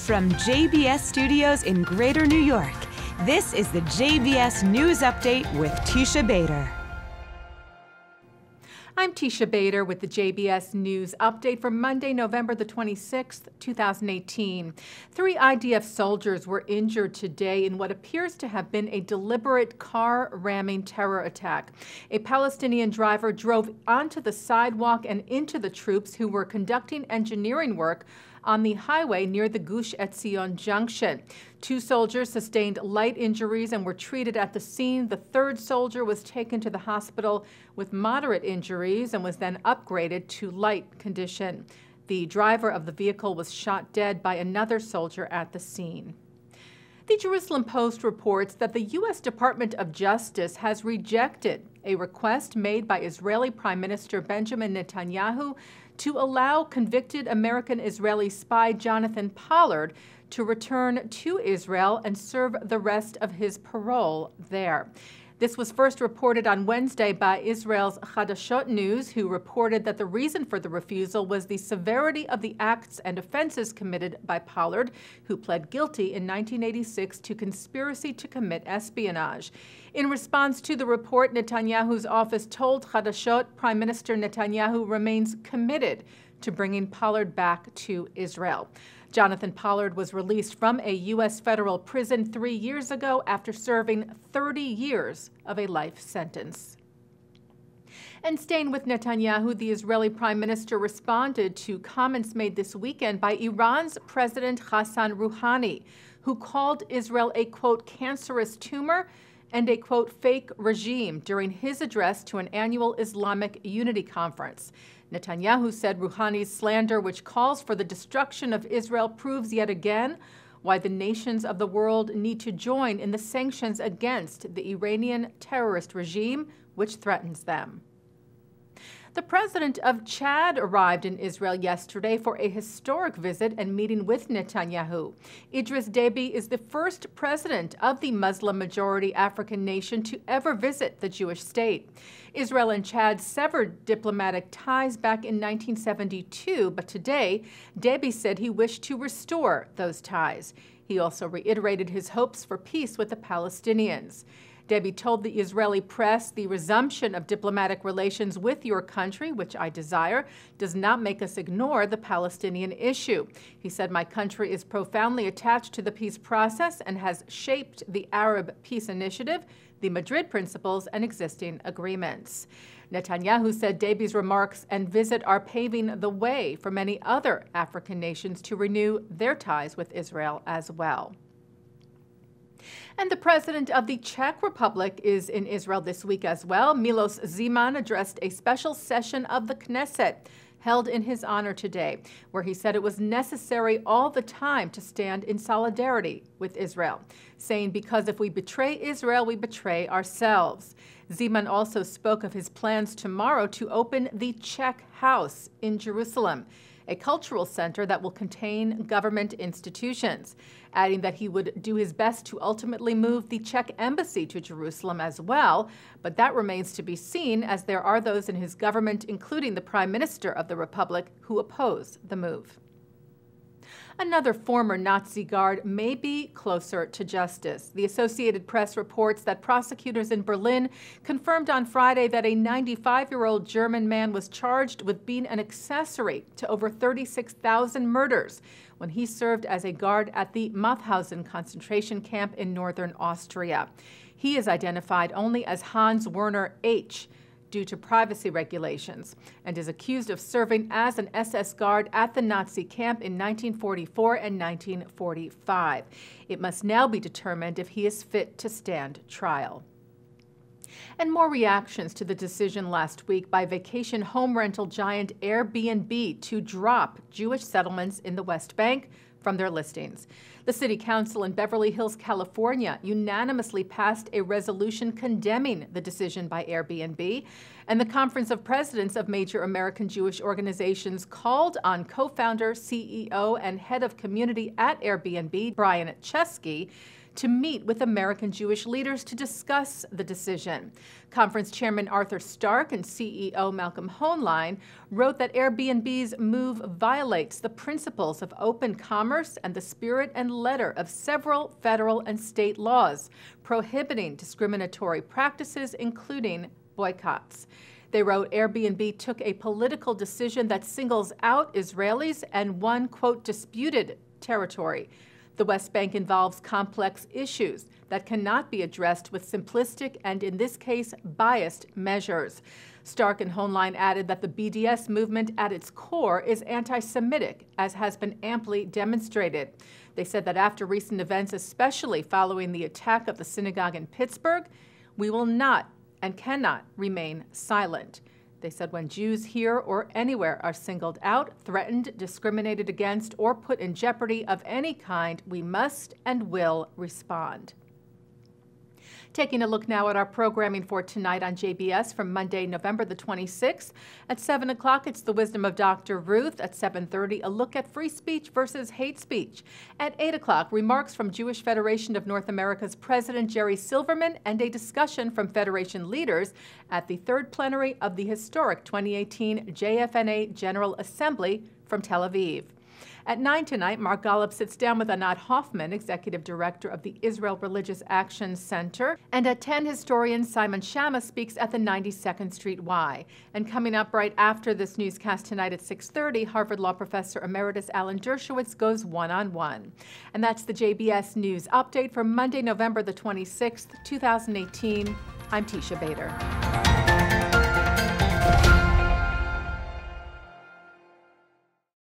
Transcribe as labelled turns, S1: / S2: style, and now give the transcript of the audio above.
S1: From JBS Studios in Greater New York, this is the JBS News Update with Teisha Bader.
S2: I'm Teisha Bader with the JBS News Update for Monday, November the 26th, 2018. 3 IDF soldiers were injured today in what appears to have been a deliberate car-ramming terror attack. A Palestinian driver drove onto the sidewalk and into the troops who were conducting engineering work on the highway near the Gush Etzion junction. 2 soldiers sustained light injuries and were treated at the scene. The 3rd soldier was taken to the hospital with moderate injuries and was then upgraded to light condition. The driver of the vehicle was shot dead by another soldier at the scene. The Jerusalem Post reports that the U.S. Department of Justice has rejected a request made by Israeli Prime Minister Benjamin Netanyahu to allow convicted American-Israeli spy Jonathan Pollard to return to Israel and serve the rest of his parole there. This was first reported on Wednesday by Israel's Hadashot News, who reported that the reason for the refusal was the severity of the acts and offenses committed by Pollard, who pled guilty in 1986 to conspiracy to commit espionage. In response to the report, Netanyahu's office told Hadashot Prime Minister Netanyahu remains committed to bringing Pollard back to Israel. Jonathan Pollard was released from a U.S. federal prison 3 years ago after serving 30 years of a life sentence. And staying with Netanyahu, the Israeli Prime Minister responded to comments made this weekend by Iran's President Hassan Rouhani, who called Israel a, quote, cancerous tumor and a, quote, fake regime during his address to an annual Islamic Unity Conference. Netanyahu said Rouhani's slander, which calls for the destruction of Israel, proves yet again why the nations of the world need to join in the sanctions against the Iranian terrorist regime, which threatens them. The president of Chad arrived in Israel yesterday for a historic visit and meeting with Netanyahu. Idris Deby is the first president of the Muslim-majority African nation to ever visit the Jewish state. Israel and Chad severed diplomatic ties back in 1972, but today, Deby said he wished to restore those ties. He also reiterated his hopes for peace with the Palestinians. Deby told the Israeli press, the resumption of diplomatic relations with your country, which I desire, does not make us ignore the Palestinian issue. He said, my country is profoundly attached to the peace process and has shaped the Arab Peace Initiative, the Madrid Principles, and existing agreements. Netanyahu said Deby's remarks and visit are paving the way for many other African nations to renew their ties with Israel as well. And the president of the Czech Republic is in Israel this week as well. Milos Zeman addressed a special session of the Knesset held in his honor today, where he said it was necessary all the time to stand in solidarity with Israel, saying, because if we betray Israel, we betray ourselves. Zeman also spoke of his plans tomorrow to open the Czech House in Jerusalem, a cultural center that will contain government institutions, adding that he would do his best to ultimately move the Czech embassy to Jerusalem as well, but that remains to be seen, as there are those in his government, including the Prime Minister of the Republic, who oppose the move. Another former Nazi guard may be closer to justice. The Associated Press reports that prosecutors in Berlin confirmed on Friday that a 95-year-old German man was charged with being an accessory to over 36,000 murders when he served as a guard at the Mauthausen concentration camp in northern Austria. He is identified only as Hans Werner H., due to privacy regulations, and is accused of serving as an SS guard at the Nazi camp in 1944 and 1945. It must now be determined if he is fit to stand trial. And more reactions to the decision last week by vacation home rental giant Airbnb to drop Jewish settlements in the West Bank from their listings. The City Council in Beverly Hills, California, unanimously passed a resolution condemning the decision by Airbnb, and the Conference of Presidents of major American Jewish organizations called on co-founder, CEO, and head of community at Airbnb, Brian Chesky, to meet with American Jewish leaders to discuss the decision. Conference Chairman Arthur Stark and CEO Malcolm Hoenlein wrote that Airbnb's move violates the principles of open commerce and the spirit and letter of several federal and state laws prohibiting discriminatory practices, including boycotts. They wrote Airbnb took a political decision that singles out Israelis and one, quote, disputed territory. The West Bank involves complex issues that cannot be addressed with simplistic and, in this case, biased measures. Stark and Hoenlein added that the BDS movement at its core is anti-Semitic, as has been amply demonstrated. They said that after recent events, especially following the attack of the synagogue in Pittsburgh, we will not and cannot remain silent. They said when Jews here or anywhere are singled out, threatened, discriminated against, or put in jeopardy of any kind, we must and will respond. Taking a look now at our programming for tonight on JBS from Monday, November the 26th. At 7 o'clock, it's The Wisdom of Dr. Ruth. At 7:30, a look at free speech versus hate speech. At 8 o'clock, remarks from Jewish Federation of North America's President Jerry Silverman and a discussion from Federation leaders at the third plenary of the historic 2018 JFNA General Assembly from Tel Aviv. At 9 tonight, Mark Golub sits down with Anat Hoffman, Executive Director of the Israel Religious Action Center. And at 10, historian Simon Shama speaks at the 92nd Street Y. And coming up right after this newscast tonight at 6:30, Harvard Law Professor Emeritus Alan Dershowitz goes one-on-one. And that's the JBS News Update for Monday, November the 26th, 2018. I'm Teisha Bader.